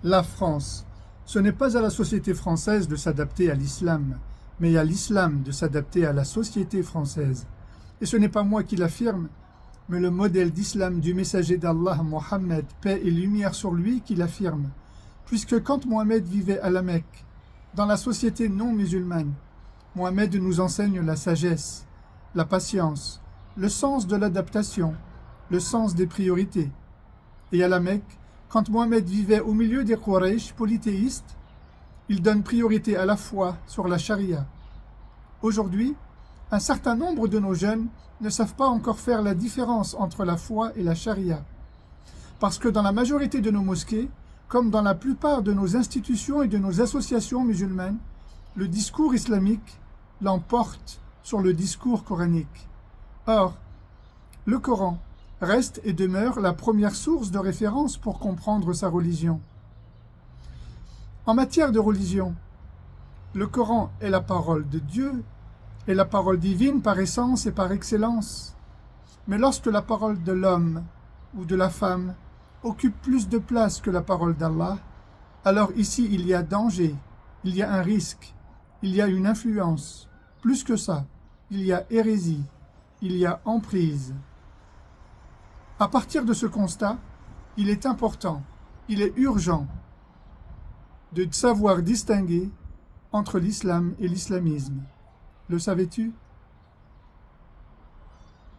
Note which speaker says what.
Speaker 1: La France. Ce n'est pas à la société française de s'adapter à l'islam, mais à l'islam de s'adapter à la société française. Et ce n'est pas moi qui l'affirme, mais le modèle d'islam du messager d'Allah, Mohammed, paix et lumière sur lui, qui l'affirme. Puisque quand Mohammed vivait à la Mecque, dans la société non musulmane, Mohammed nous enseigne la sagesse, la patience, le sens de l'adaptation, le sens des priorités. Et à la Mecque, quand Mohammed vivait au milieu des Quraysh polythéistes, il donne priorité à la foi sur la charia. Aujourd'hui, un certain nombre de nos jeunes ne savent pas encore faire la différence entre la foi et la charia. Parce que dans la majorité de nos mosquées, comme dans la plupart de nos institutions et de nos associations musulmanes, le discours islamique l'emporte sur le discours coranique. Or, le Coran reste et demeure la première source de référence pour comprendre sa religion. En matière de religion, le Coran est la parole de Dieu, est la parole divine par essence et par excellence. Mais lorsque la parole de l'homme ou de la femme occupe plus de place que la parole d'Allah, alors ici il y a danger, il y a un risque, il y a une influence. Plus que ça, il y a hérésie, il y a emprise. À partir de ce constat, il est important, il est urgent de savoir distinguer entre l'islam et l'islamisme. Le savais-tu ?